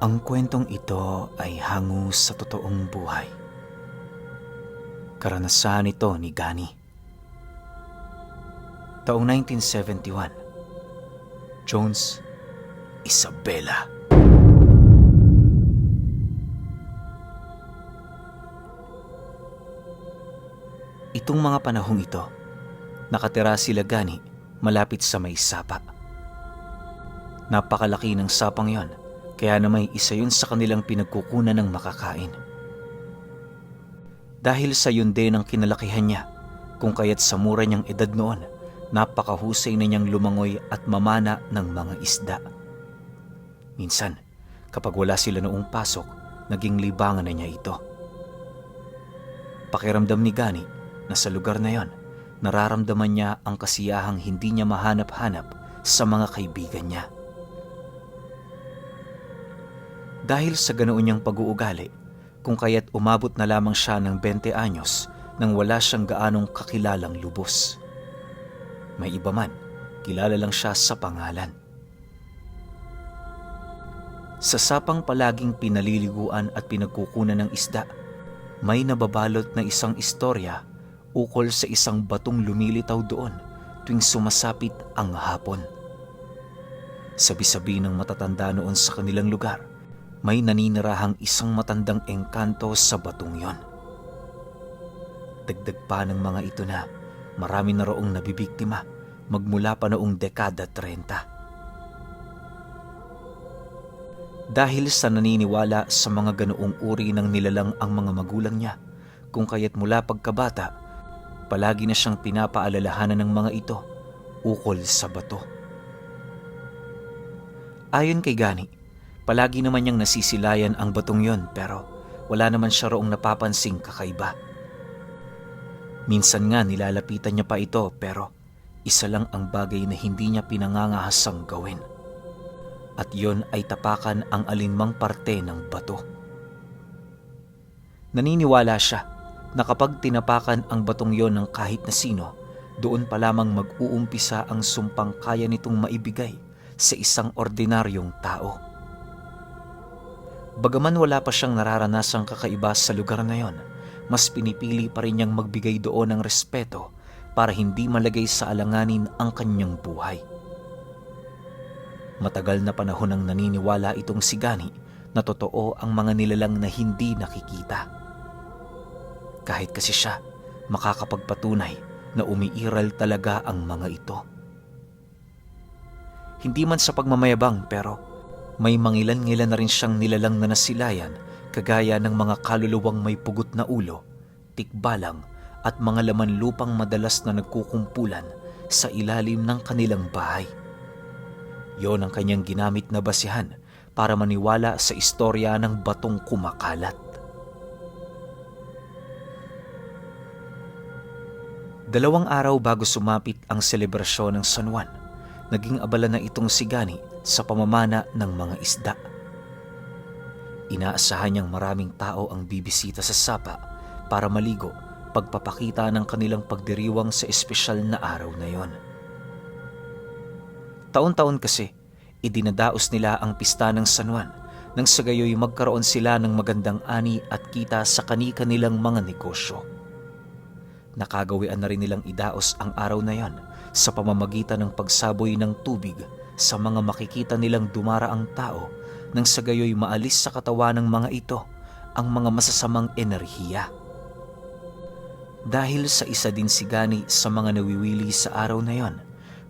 Ang kwentong ito ay hango sa totoong buhay. Karanasan ito ni Gani. Taong 1971, Jones, Isabela. Itong mga panahong ito, nakatira sila Gani malapit sa may sapa. Napakalaki ng sapang yon, kaya na may isa yun sa kanilang pinagkukunan ng makakain. Dahil sa yun din ang kinalakihan niya, kung kaya't sa mura niyang edad noon, napakahusay na niyang lumangoy at mamana ng mga isda. Minsan, kapag wala sila noong pasok, naging libangan na niya ito. Pakiramdam ni Gani na sa lugar na yon, nararamdaman niya ang kasiyahang hindi niya mahanap-hanap sa mga kaibigan niya. Dahil sa ganoon niyang pag-uugali, kung kaya't umabot na lamang siya ng 20 anyos nang wala siyang gaanong kakilalang lubos. May iba man, kilala lang siya sa pangalan. Sa sapang palaging pinaliliguan at pinagkukunan ng isda, may nababalot na isang istorya ukol sa isang batong lumilitaw doon tuwing sumasapit ang hapon. Sabi-sabi ng matatanda noon sa kanilang lugar, may naninirahang isang matandang engkanto sa batong yon. Dagdag pa ng mga ito na marami na roong nabibiktima magmula pa noong dekada 30. Dahil sa naniniwala sa mga ganoong uri ng nilalang ang mga magulang niya, kung kaya't mula pagkabata, palagi na siyang pinapaalalahanan ng mga ito ukol sa bato. Ayon kay Gani, palagi naman niyang nasisilayan ang batong yon pero wala naman siya roong napapansing kakaiba. Minsan nga nilalapitan niya pa ito pero isa lang ang bagay na hindi niya pinangangahasang gawin. At yon ay tapakan ang alinmang parte ng bato. Naniniwala siya na kapag tinapakan ang batong yon ng kahit na sino, doon pa lamang mag-uumpisa ang sumpang kaya nitong maibigay sa isang ordinaryong tao. Bagaman wala pa siyang nararanasang kakaiba sa lugar na yon, mas pinipili pa rin niyang magbigay doon ng respeto para hindi malagay sa alanganin ang kanyang buhay. Matagal na panahon nang naniniwala itong si Gani na totoo ang mga nilalang na hindi nakikita. Kahit kasi siya makakapagpatunay na umiiral talaga ang mga ito. Hindi man sa pagmamayabang pero may mangilan-ngilan na rin siyang nilalang na nasilayan kagaya ng mga kaluluwang may pugot na ulo, tikbalang at mga laman lupang madalas na nagkukumpulan sa ilalim ng kanilang bahay. Yon ang kanyang ginamit na basihan para maniwala sa istorya ng batong kumakalat. Dalawang araw bago sumapit ang selebrasyon ng San Juan, naging abala na itong si Gani sa pamamana ng mga isda. Inaasahan niyang maraming tao ang bibisita sa sapa para maligo, pagpapakita ng kanilang pagdiriwang sa espesyal na araw na yon. Taon-taon kasi, idinadaos nila ang pista ng San Juan nang sa gayoy magkaroon sila ng magandang ani at kita sa kani-kanilang mga negosyo. Nakagawian na rin nilang idaos ang araw na yon sa pamamagitan ng pagsaboy ng tubig sa mga makikita nilang dumaraang tao nang sa gayoy maalis sa katawan ng mga ito ang mga masasamang enerhiya. Dahil sa isa din si Gani sa mga nawiwili sa araw na yon,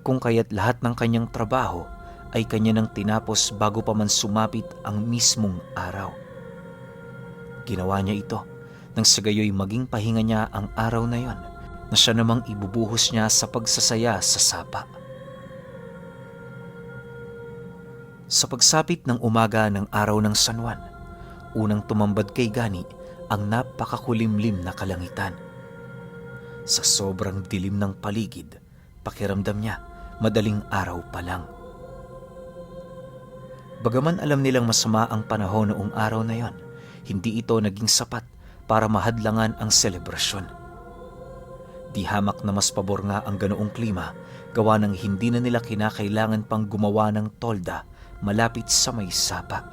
kung kaya't lahat ng kanyang trabaho ay kanya nang tinapos bago pa man sumapit ang mismong araw. Ginawa niya ito nang sa gayoy maging pahinga niya ang araw na yon na siya namang ibubuhos niya sa pagsasaya sa sapa. Sa pagsapit ng umaga ng araw ng San Juan, unang tumambad kay Gani ang napakakulimlim na kalangitan. Sa sobrang dilim ng paligid, pakiramdam niya madaling araw pa lang. Bagaman alam nilang masama ang panahon noong araw na yon, hindi ito naging sapat para mahadlangan ang selebrasyon. Di hamak na mas pabor nga ang ganoong klima gawa ng hindi na nila kinakailangan pang gumawa ng tolda malapit sa may sapa.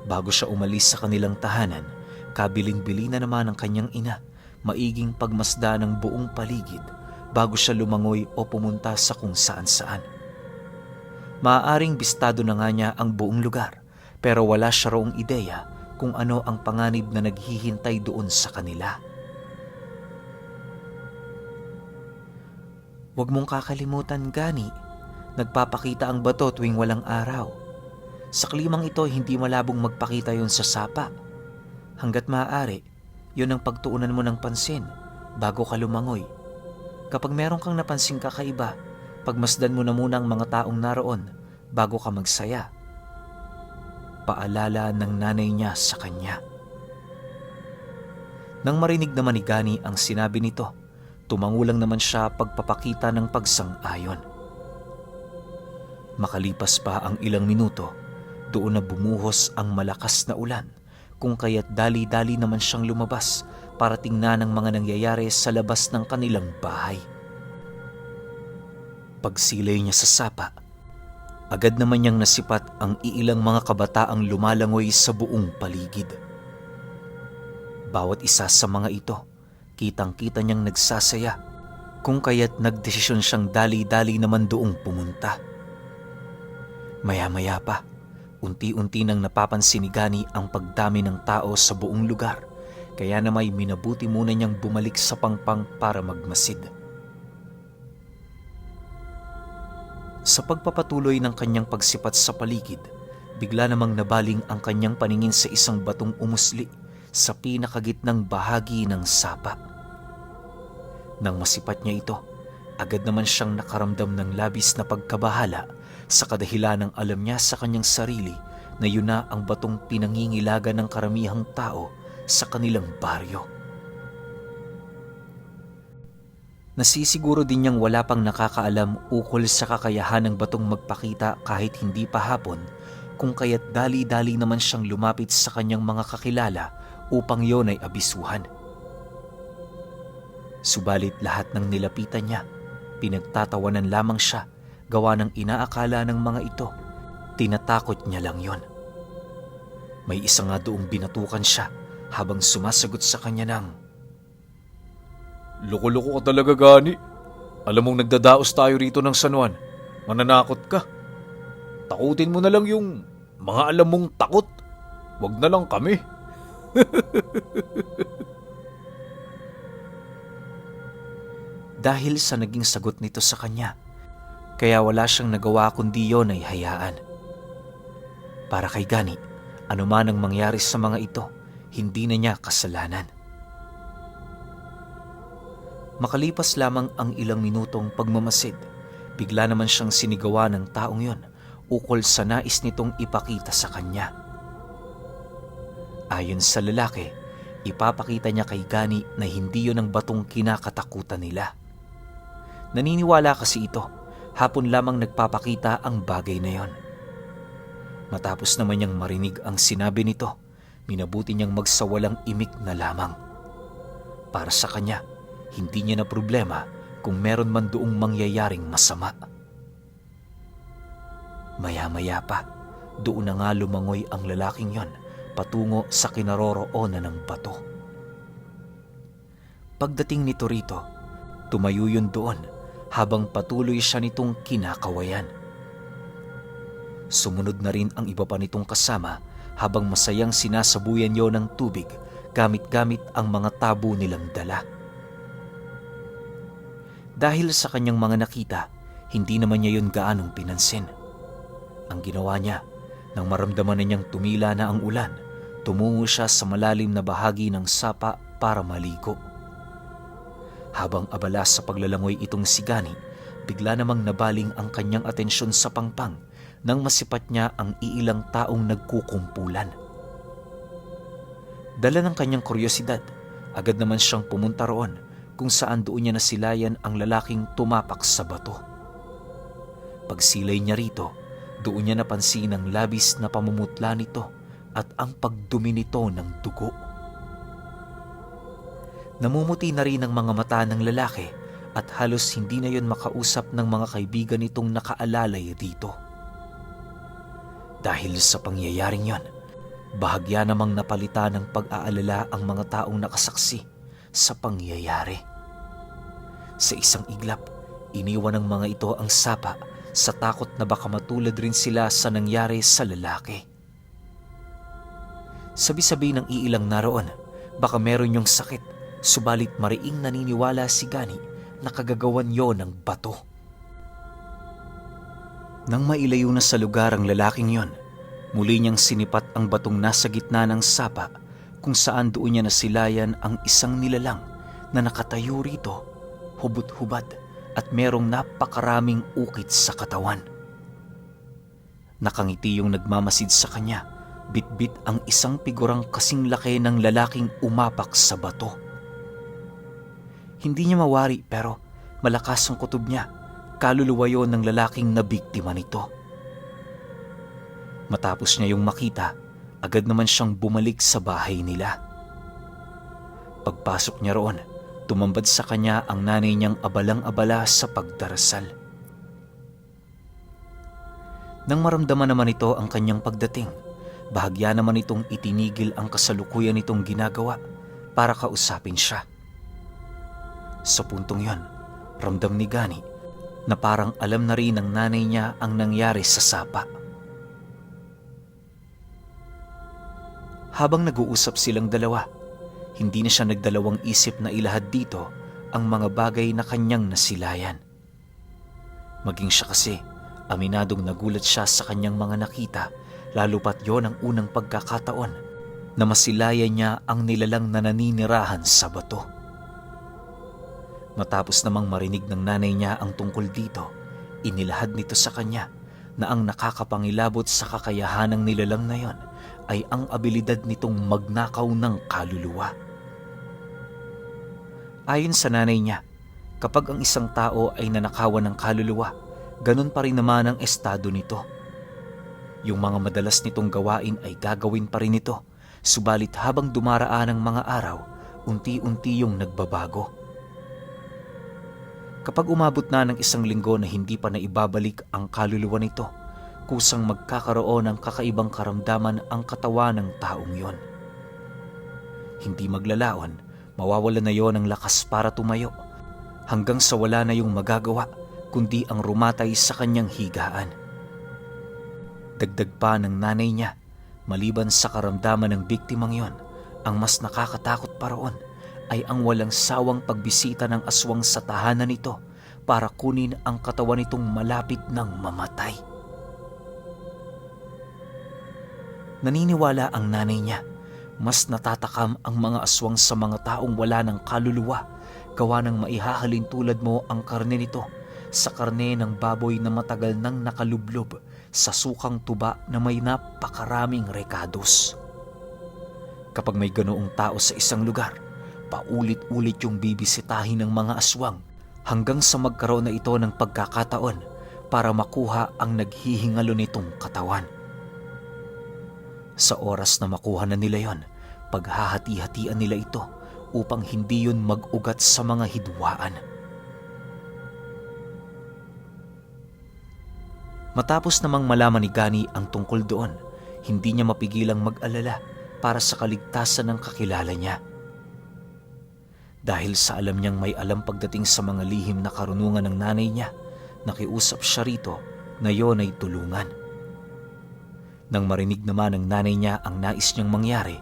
Bago siya umalis sa kanilang tahanan, kabilin-bili na naman ang kanyang ina, maiging pagmasda ng buong paligid bago siya lumangoy o pumunta sa kung saan-saan. Maaaring bistado na nga niya ang buong lugar, pero wala siya roong ideya kung ano ang panganib na naghihintay doon sa kanila. Huwag mong kakalimutan, Gani, nagpapakita ang bato tuwing walang araw. Sa klimang ito, hindi malabong magpakita yon sa sapa. Hanggat maaari, yun ang pagtuunan mo ng pansin bago ka lumangoy. Kapag meron kang napansing kakaiba, pagmasdan mo na muna ang mga taong naroon bago ka magsaya. Paalala ng nanay niya sa kanya. Nang marinig naman ni Gani ang sinabi nito, tumangulang naman siya pagpapakita ng pagsang-ayon. Makalipas pa ang ilang minuto, doon na bumuhos ang malakas na ulan, kung kaya't dali-dali naman siyang lumabas para tingnan ang mga nangyayari sa labas ng kanilang bahay. Pagsilay niya sa sapa, agad naman niyang nasipat ang iilang mga kabataang lumalangoy sa buong paligid. Bawat isa sa mga ito, kitang-kita niyang nagsasaya, kung kaya't nagdesisyon siyang dali-dali naman doong pumunta. Maya-maya pa, unti-unti nang napapansin ni Gani ang pagdami ng tao sa buong lugar, kaya na may minabuti muna niyang bumalik sa pangpang para magmasid. Sa pagpapatuloy ng kanyang pagsipat sa paligid, bigla namang nabaling ang kanyang paningin sa isang batong umusli sa pinakagitnang bahagi ng sapa. Nang masipat niya ito, agad naman siyang nakaramdam ng labis na pagkabahala sa kadahilan ng alam niya sa kanyang sarili na yun na ang batong pinangingilagan ng karamihang tao sa kanilang baryo. Nasisiguro din niyang wala pang nakakaalam ukol sa kakayahan ng batong magpakita kahit hindi pa hapon, kung kaya't dali-dali naman siyang lumapit sa kanyang mga kakilala upang yon ay abisuhan. Subalit lahat ng nilapitan niya, pinagtatawanan lamang siya, gawa ng inaakala ng mga ito, tinatakot niya lang yon. May isa nga doong binatukan siya habang sumasagot sa kanya ng, "Loko-loko ka talaga, Gani. Alam mong nagdadaos tayo rito ng San Juan. Mananakot ka. Takutin mo na lang yung mga alam mong takot. Wag na lang kami." Dahil sa naging sagot nito sa kanya, kaya wala siyang nagawa kundi yon ay hayaan. Para kay Gani, anuman ang mangyari sa mga ito, hindi na niya kasalanan. Makalipas lamang ang ilang minutong pagmamasid, bigla naman siyang sinigawa ng taong yon ukol sa nais nitong ipakita sa kanya. Ayon sa lalaki, ipapakita niya kay Gani na hindi yon ang batong kinakatakutan nila. Naniniwala kasi ito, hapon lamang nagpapakita ang bagay na yon. Matapos naman niyang marinig ang sinabi nito, minabuti niyang magsawalang imik na lamang. Para sa kanya, hindi niya na problema kung meron man doong mangyayaring masama. Maya-maya pa, doon na nga lumangoy ang lalaking yon patungo sa kinaroroonan ng bato. Pagdating nito rito, tumayo yun doon habang patuloy siya nitong kinakawayan. Sumunod na rin ang iba pa nitong kasama habang masayang sinasabuyan yon ng tubig gamit-gamit ang mga tabo nilang dala. Dahil sa kanyang mga nakita, hindi naman niya yun gaanong pinansin. Ang ginawa niya, nang maramdaman na niyang tumila na ang ulan, tumungo siya sa malalim na bahagi ng sapa para maligo. Habang abala sa paglalangoy itong si Gani, bigla namang nabaling ang kanyang atensyon sa pangpang nang masipat niya ang iilang taong nagkukumpulan. Dala ng kanyang kuryosidad, agad naman siyang pumunta roon kung saan doon niya nasilayan ang lalaking tumapak sa bato. Pagsilay niya rito, doon niya napansin ang labis na pamumutla nito at ang pagdumi nito ng dugo. Namumuti na rin ang mga mata ng lalaki at halos hindi na yon makausap ng mga kaibigan nitong nakaalalay dito. Dahil sa pangyayaring yon, Bahagya namang napalitan ng pag-aalala ang mga taong nakasaksi sa pangyayari. Sa isang iglap, iniwan ng mga ito ang sapa sa takot na baka matulad rin sila sa nangyari sa lalaki. Sabi-sabi ng iilang naroon, baka meron yung sakit, subalit mariing naniniwala si Gani na kagagawan yon ng bato. Nang mailayo na sa lugar ang lalaking yon, muli niyang sinipat ang batong nasa gitna ng sapa kung saan doon niya nasilayan ang isang nilalang na nakatayo rito, hubot-hubad at merong napakaraming ukit sa katawan. Nakangiti yung nagmamasid sa kanya, bitbit ang isang figurang kasing laki ng lalaking umapak sa bato. Hindi niya mawari pero malakas ang kutob niya, kaluluwa yon ng lalaking nabiktima nito. Matapos niya yung makita, agad naman siyang bumalik sa bahay nila. Pagpasok niya roon, tumambad sa kanya ang nanay niyang abalang-abala sa pagdarasal. Nang maramdaman naman ito ang kanyang pagdating, bahagya naman itong itinigil ang kasalukuyan nitong ginagawa para kausapin siya. Sa puntong yon, ramdam ni Gani na parang alam na rin ng nanay niya ang nangyari sa sapa. Habang nag-uusap silang dalawa, hindi na siya nagdalawang isip na ilahad dito ang mga bagay na kanyang nasilayan. Maging siya kasi, aminadong nagulat siya sa kanyang mga nakita, lalo pat yon ang unang pagkakataon na masilayan niya ang nilalang na naninirahan sa bato. Matapos namang marinig ng nanay niya ang tungkol dito, inilahad nito sa kanya na ang nakakapangilabot sa kakayahan ng nilalang na yon ay ang abilidad nitong magnakaw ng kaluluwa. Ayon sa nanay niya, kapag ang isang tao ay nanakawan ng kaluluwa, ganun pa rin naman ang estado nito. Yung mga madalas nitong gawain ay gagawin pa rin ito, subalit habang dumaraan ang mga araw, unti-unti yung nagbabago. Kapag umabot na ng 1 linggo na hindi pa naibabalik ang kaluluwa nito, kusang magkakaroon ng kakaibang karamdaman ang katawan ng taong yon. Hindi maglalaon, mawawala na yon ng lakas para tumayo, hanggang sa wala na yung magagawa kundi ang rumatay sa kanyang higaan. Dagdag pa ng nanay niya, maliban sa karamdaman ng biktimang yon, ang mas nakakatakot pa roon ay ang walang sawang pagbisita ng aswang sa tahanan nito para kunin ang katawan nitong malapit ng mamatay. Naniniwala ang nanay niya, mas natatakam ang mga aswang sa mga taong wala ng kaluluwa, gawa ng maihahalin tulad mo ang karne nito sa karne ng baboy na matagal nang nakalublob sa sukang tuba na may napakaraming rekados. Kapag may ganoong tao sa isang lugar, paulit-ulit yung bibisitahin ng mga aswang hanggang sa magkaroon na ito ng pagkakataon para makuha ang naghihingalo nitong katawan. Sa oras na makuha na nila yon, paghahati-hatian nila ito upang hindi yun mag-ugat sa mga hidwaan. Matapos namang malaman ni Gani ang tungkol doon, hindi niya mapigilang mag-alala para sa kaligtasan ng kakilala niya. Dahil sa alam niyang may alam pagdating sa mga lihim na karunungan ng nanay niya, nakiusap siya rito na yon ay tulungan. Nang marinig naman ng nanay niya ang nais niyang mangyari,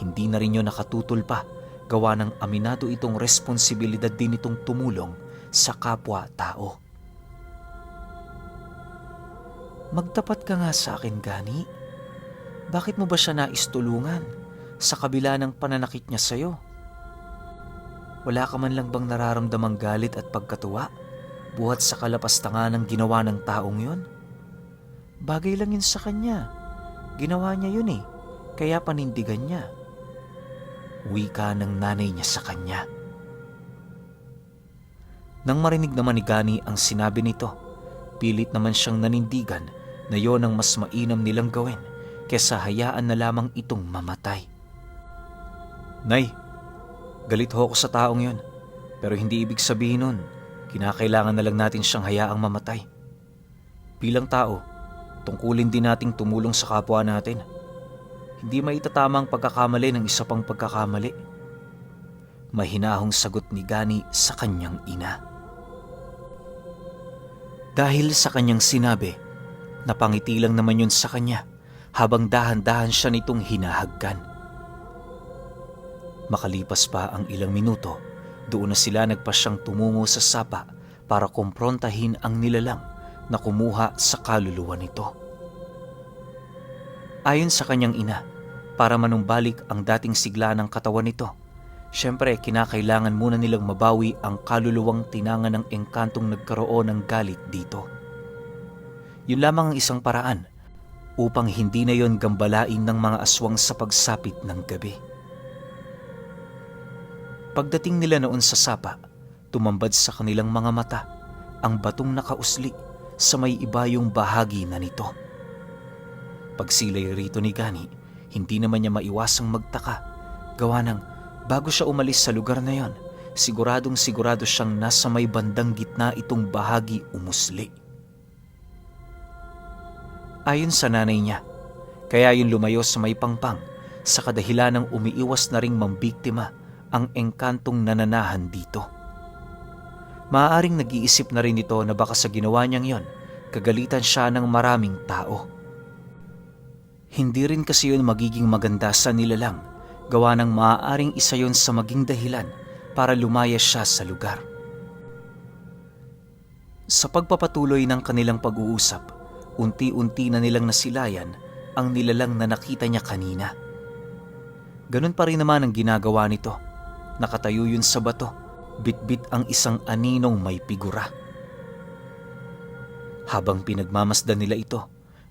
hindi na rin yun nakatutol pa, gawa ng aminado itong responsibilidad din itong tumulong sa kapwa-tao. Magtapat ka nga sa akin, Gani. Bakit mo ba siya nais tulungan sa kabila ng pananakit niya sa'yo? Wala ka man lang bang nararamdamang galit at pagkatuwa buhat sa kalapastangan ng ginawa ng taong yun? Bagay lang yun sa kanya. Ginawa niya yun kaya panindigan niya. Wika ng nanay niya sa kanya. Nang marinig naman ni Gani ang sinabi nito, pilit naman siyang nanindigan na yon ang mas mainam nilang gawin kesa hayaan na lamang itong mamatay. Nay, galit ho ako sa taong yon, pero hindi ibig sabihin nun, kinakailangan na lang natin siyang hayaang mamatay. Bilang tao, tungkulin din nating tumulong sa kapwa natin. Hindi maitatamang pagkakamali ng isa pang pagkakamali. Mahinahong sagot ni Gani sa kanyang ina. Dahil sa kanyang sinabi, napangiti lang naman yun sa kanya habang dahan-dahan siya nitong hinahagkan. Makalipas pa ang ilang minuto, doon na sila nagpasyang tumungo sa sapa para kumprontahin ang nilalang na kumuha sa kaluluwa nito. Ayon sa kanyang ina, para manumbalik ang dating sigla ng katawan nito, syempre kinakailangan muna nilang mabawi ang kaluluwang tinangan ng engkantong nagkaroon ng galit dito. Yun lamang ang isang paraan upang hindi na yon gambalain ng mga aswang sa pagsapit ng gabi. Pagdating nila noon sa sapa, tumambad sa kanilang mga mata ang batong nakausli sa may ibayong bahagi na nito. Pagsilay rito ni Gani, hindi naman niya maiwasang magtaka, gawa ng bago siya umalis sa lugar na yon, siguro siyang nasa may bandang gitna itong bahagi umusli. Ayon sa nanay niya, kaya yun lumayo sa may pangpang sa kadahilan ng umiiwas na ring mambiktima ang engkantong nananahan dito. Maaaring nag-iisip na rin ito na baka sa ginawa niyang yon, kagalitan siya ng maraming tao. Hindi rin kasi yun magiging maganda sa nilalang, gawa ng maaaring isa yon sa maging dahilan para lumaya siya sa lugar. Sa pagpapatuloy ng kanilang pag-uusap, unti-unti na nilang nasilayan ang nilalang na nakita niya kanina. Ganun pa rin naman ang ginagawa nito. Nakatayo yun sa bato, bitbit ang isang aninong may figura. Habang pinagmamasdan nila ito,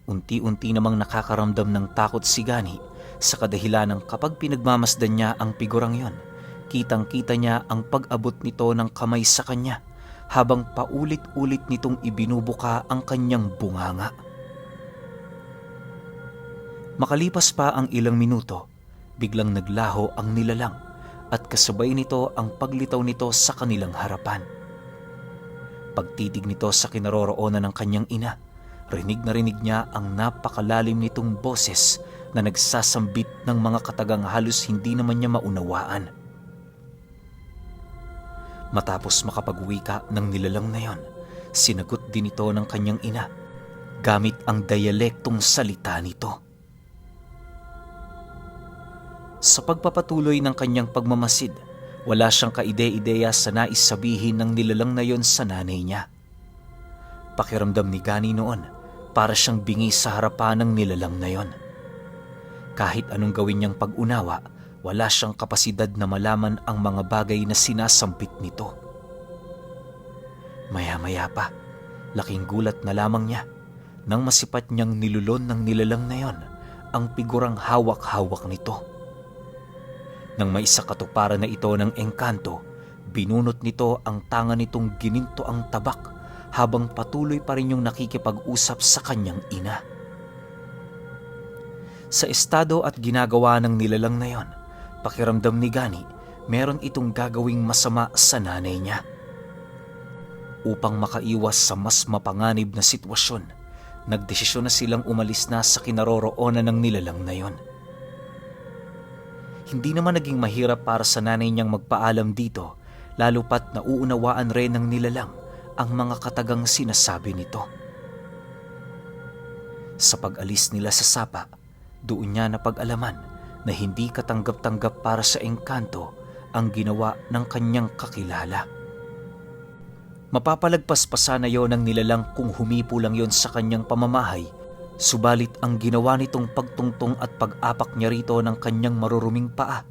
unti-unti namang nakakaramdam ng takot si Gani sa kadahilan ng kapag pinagmamasdan niya ang figurang yon, kitang-kita niya ang pag-abot nito ng kamay sa kanya habang paulit-ulit nitong ibinubuka ang kanyang bunganga. Makalipas pa ang ilang minuto, biglang naglaho ang nilalang at kasabay nito ang paglitaw nito sa kanilang harapan. Pagtitig nito sa kinaroroonan ng kanyang ina, rinig na rinig niya ang napakalalim nitong boses na nagsasambit ng mga katagang halos hindi naman niya maunawaan. Matapos makapagwika ng nilalang na yon, sinagot din ito ng kanyang ina gamit ang dialektong salita nito. Sa pagpapatuloy ng kanyang pagmamasid, wala siyang kaide-ideya sa nais sabihin ng nilalang na yon sa nanay niya. Pakiramdam ni Gani noon, para siyang bingi sa harapan ng nilalang na yon. Kahit anong gawin niyang pag-unawa, wala siyang kapasidad na malaman ang mga bagay na sinasampit nito. Maya-maya pa, laking gulat na lamang niya nang masipat niyang nilulon ng nilalang na yon ang figurang hawak-hawak nito. Nang maisakatuparan na ito ng engkanto, binunot nito ang tanga nitong gininto ang tabak habang patuloy pa rin yung nakikipag-usap sa kanyang ina. Sa estado at ginagawa ng nilalang na yon, pakiramdam ni Gani, meron itong gagawing masama sa nanay niya. Upang makaiwas sa mas mapanganib na sitwasyon, nagdesisyon na silang umalis na sa kinaroroonan ng nilalang na yon. Hindi naman naging mahirap para sa nanay niyang magpaalam dito, lalo pat nauunawaan rin ng nilalang ang mga katagang sinasabi nito. Sa pag-alis nila sa sapa, doon niya napag-alaman na hindi katanggap-tanggap para sa engkanto ang ginawa ng kanyang kakilala. Mapapalagpas pa sana yon ng nilalang kung humipo lang yon sa kanyang pamamahay, subalit ang ginawa nitong pagtungtong at pag-apak niya rito ng kanyang maruruming paa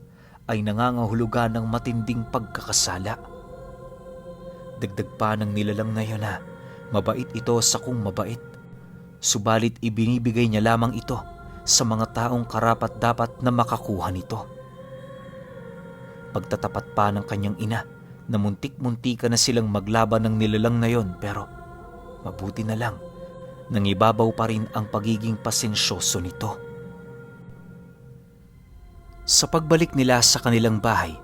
ay nangangahulugan ng matinding pagkakasala. Dagdag pa ng nilalang na yon na mabait ito sa kung mabait, subalit ibinibigay niya lamang ito sa mga taong karapat-dapat na makakuha nito. Pagtatapat pa ng kanyang ina na muntik-muntika na silang maglaban ng nilalang na yon, pero mabuti na lang nangibabaw pa rin ang pagiging pasensyoso nito. Sa pagbalik nila sa kanilang bahay,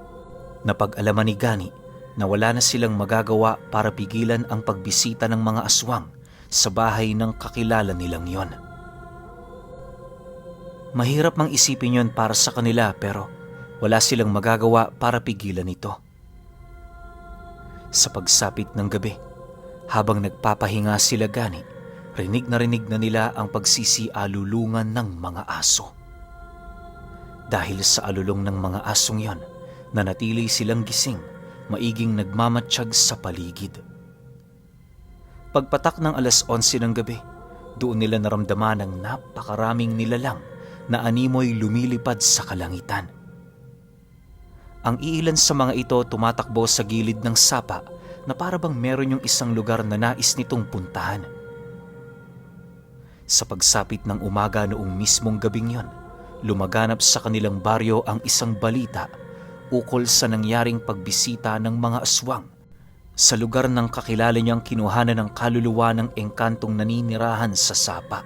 napag-alaman ni Gani na wala na silang magagawa para pigilan ang pagbisita ng mga aswang sa bahay ng kakilala nilang yon. Mahirap mang isipin yon para sa kanila pero wala silang magagawa para pigilan ito. Sa pagsapit ng gabi, habang nagpapahinga sila gani, rinig na nila ang pagsisialulungan ng mga aso. Dahil sa alulong ng mga asong yon, nanatili silang gising, maiging nagmamatsyag sa paligid. Pagpatak ng 11:00 ng gabi, doon nila naramdaman ang napakaraming nilalang na animoy lumilipad sa kalangitan. Ang iilan sa mga ito tumatakbo sa gilid ng sapa na para bang meron yung isang lugar na nais nitong puntahan. Sa pagsapit ng umaga noong mismong gabing yon, lumaganap sa kanilang baryo ang isang balita ukol sa nangyaring pagbisita ng mga aswang sa lugar ng kakilala niyang kinuhanan ng kaluluwa ng engkantong naninirahan sa sapa.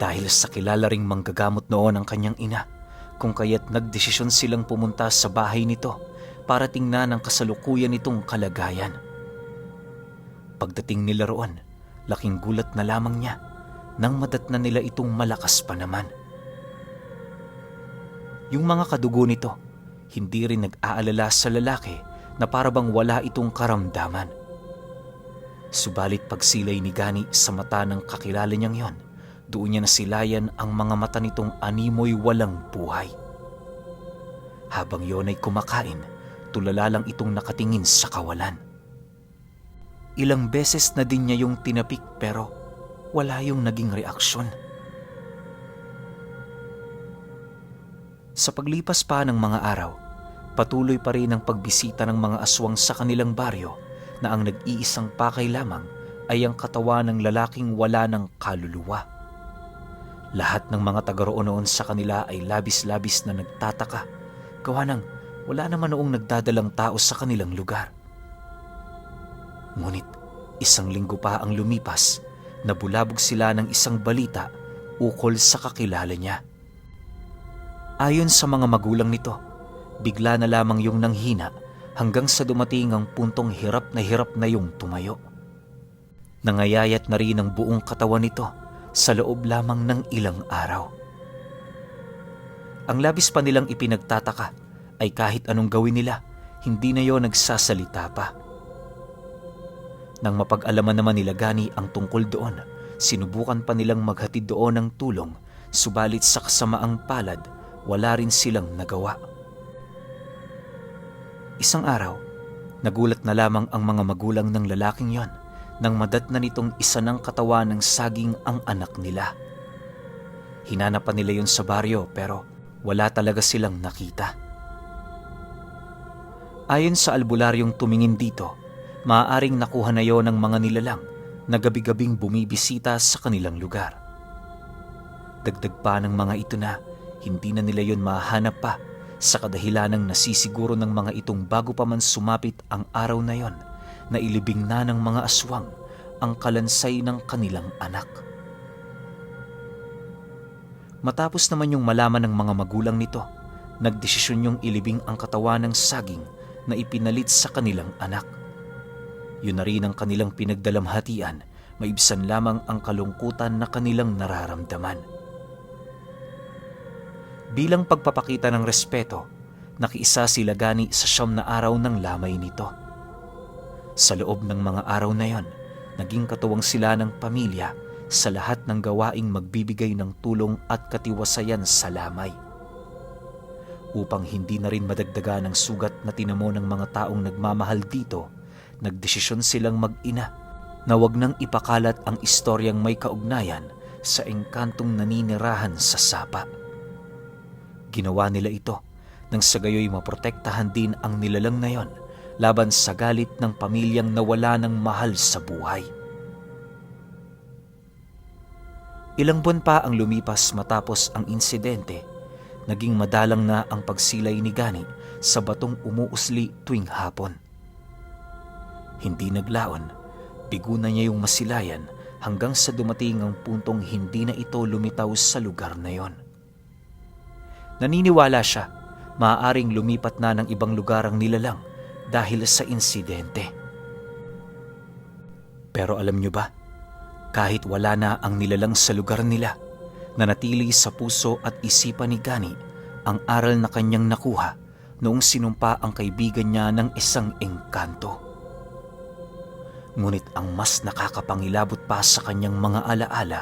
Dahil sa kilala ring manggagamot noon ang kanyang ina, kung kaya't nagdesisyon silang pumunta sa bahay nito para tingnan ang kasalukuyan nitong kalagayan. Pagdating nila roon, laking gulat na lamang niya nang madatnan nila itong malakas pa naman. Yung mga kadugo nito, hindi rin nag-aalala sa lalaki na parabang wala itong karamdaman. Subalit pagsilay ni Gani sa mata ng kakilala niyang yon, doon niya nasilayan ang mga mata nitong animoy walang buhay. Habang yon ay kumakain, tulala lang itong nakatingin sa kawalan. Ilang beses na din niya yung tinapik pero wala yung naging reaksyon. Sa paglipas pa ng mga araw, patuloy pa rin ang pagbisita ng mga aswang sa kanilang baryo na ang nag-iisang pakay lamang ay ang katawan ng lalaking wala ng kaluluwa. Lahat ng mga taga-roon noon sa kanila ay labis-labis na nagtataka, gawa ng wala naman noong nagdadalang tao sa kanilang lugar. Ngunit 1 linggo pa ang lumipas, nabulabog sila ng isang balita ukol sa kakilala niya. Ayon sa mga magulang nito, bigla na lamang yung nanghina hanggang sa dumating ang puntong hirap na yung tumayo. Nangayayat na rin ang buong katawan nito sa loob lamang ng ilang araw. Ang labis pa nilang ipinagtataka ay kahit anong gawin nila, hindi na yon nagsasalita pa. Nang mapag-alaman naman nila Gani ang tungkol doon, sinubukan pa nilang maghatid doon ng tulong, subalit sa kasamaang palad, wala rin silang nagawa. Isang araw, nagulat na lamang ang mga magulang ng lalaking yon nang madatnan nitong isa ng katawan ng saging ang anak nila. Hinanapan nila yun sa baryo pero wala talaga silang nakita. Ayon sa albularyong tumingin dito, maaaring nakuha na yon ng mga nilalang na gabi-gabing bumibisita sa kanilang lugar. Dagdag pa ng mga ito na hindi na nila yon mahanap pa sa kadahilanang nasisiguro ng mga itong bago pa man sumapit ang araw na yon na ilibing na ng mga aswang ang kalansay ng kanilang anak. Matapos naman yung malaman ng mga magulang nito, nagdesisyon yung ilibing ang katawan ng saging na ipinalit sa kanilang anak. Yun na rin ang kanilang pinagdalamhatian, maibsan lamang ang kalungkutan na kanilang nararamdaman. Bilang pagpapakita ng respeto, nakiisa sila Gani sa 9 na araw ng lamay nito. Sa loob ng mga araw na yon, naging katuwang sila ng pamilya sa lahat ng gawaing magbibigay ng tulong at katiwasayan sa lamay. Upang hindi na rin madagdagan ang sugat na tinamo ng mga taong nagmamahal dito, nagdesisyon silang mag-ina na wag nang ipakalat ang istoryang may kaugnayan sa engkantong naninirahan sa sapa. Ginawa nila ito nang sa gayoy maprotektahan din ang nilalang na yon laban sa galit ng pamilyang nawala ng mahal sa buhay. Ilang buwan pa ang lumipas matapos ang insidente, naging madalang na ang pagsilay ni Gani sa batong umuusli tuwing hapon. Hindi naglaon, bigo na niya yung masilayan hanggang sa dumating ang puntong hindi na ito lumitaw sa lugar na yon. Naniniwala siya, maaaring lumipat na ng ibang lugar ang nilalang dahil sa insidente. Pero alam niyo ba, kahit wala na ang nilalang sa lugar nila, Nanatili sa puso at isipan ni Gani ang aral na kanyang nakuha noong sinumpa ang kaibigan niya ng isang engkanto. Ngunit ang mas nakakapangilabot pa sa kanyang mga alaala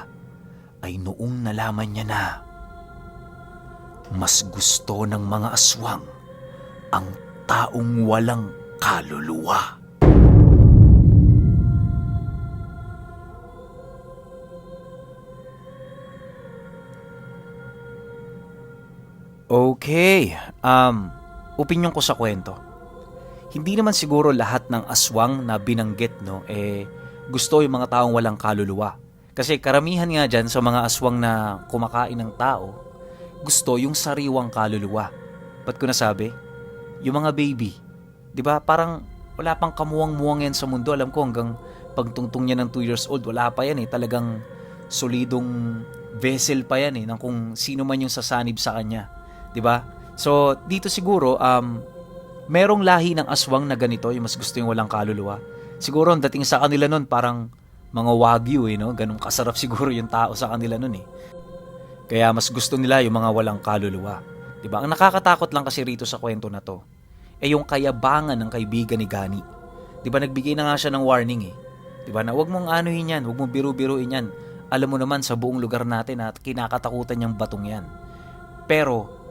ay noong nalaman niya na mas gusto ng mga aswang ang taong walang kaluluwa. Okay, opinyon ko sa kwento. Hindi naman siguro lahat ng aswang na binanggit gusto yung mga taong walang kaluluwa. Kasi karamihan nga dyan sa mga aswang na kumakain ng tao, gusto yung sariwang kaluluwa. Ba't ko nasabi? Yung mga baby. 'Di ba? Parang wala pang kamuwang-muwang yan sa mundo. Alam ko hanggang pagtungtong niya ng 2 years old, wala pa yan Talagang solidong vessel pa yan ng kung sino man yung sasanib sa kanya. 'Di ba? So, dito siguro merong lahi ng aswang na ganito, yung mas gusto yung walang kaluluwa. Siguro ang dating sa kanila nun parang mga wagyu ganun kasarap siguro yung tao sa kanila nun Kaya mas gusto nila yung mga walang kaluluwa. 'Di ba? Ang nakakatakot lang kasi rito sa kwento na to yung kayabangan ng kaibigan ni Gani. 'Di ba nagbigay na nga siya ng warning 'Di ba? Na wag mong anuhin yan, wag mong biru-biruin yan. Alam mo naman sa buong lugar natin at kinakatakutan yung batong yan. Pero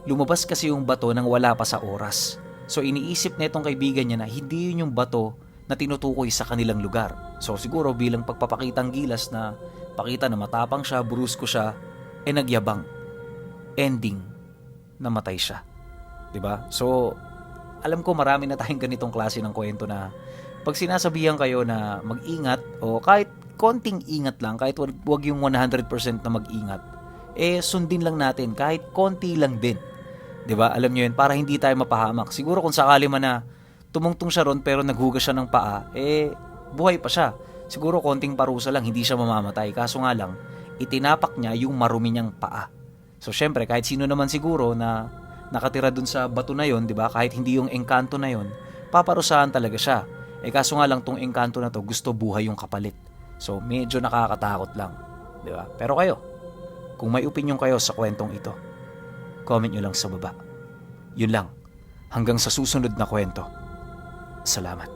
lumabas kasi yung bato nang wala pa sa oras. So iniisip na itong kaibigan niya na hindi yun yung bato na tinutukoy sa kanilang lugar. So siguro bilang pagpapakitang gilas na pakita na matapang siya, brusko siya, nagyabang. Ending, namatay siya. 'Di ba? So alam ko marami na tayong ganitong klase ng kwento na pag sinasabihan kayo na mag-ingat o kahit konting ingat lang, kahit wag yung 100% na mag-ingat, sundin lang natin kahit konti lang din. 'Di ba? Alam niyo 'yun, para hindi tayo mapahamak. Siguro kung sakali man na tumungtong siya ron pero naghugas siya ng paa, buhay pa siya. Siguro konting parusa lang, hindi siya mamamatay. Kaso nga lang, itinapak niya yung marumi niyang paa. So syempre, kahit sino naman siguro na nakatira dun sa bato na 'yon, 'di ba? Kahit hindi yung engkanto na 'yon, paparusahan talaga siya. Kaso nga lang tong engkanto na to, gusto buhay yung kapalit. So medyo nakakatakot lang, 'di ba? Pero kayo, kung may opinion kayo sa kwentong ito, comment nyo lang sa baba. Yun lang. Hanggang sa susunod na kwento. Salamat.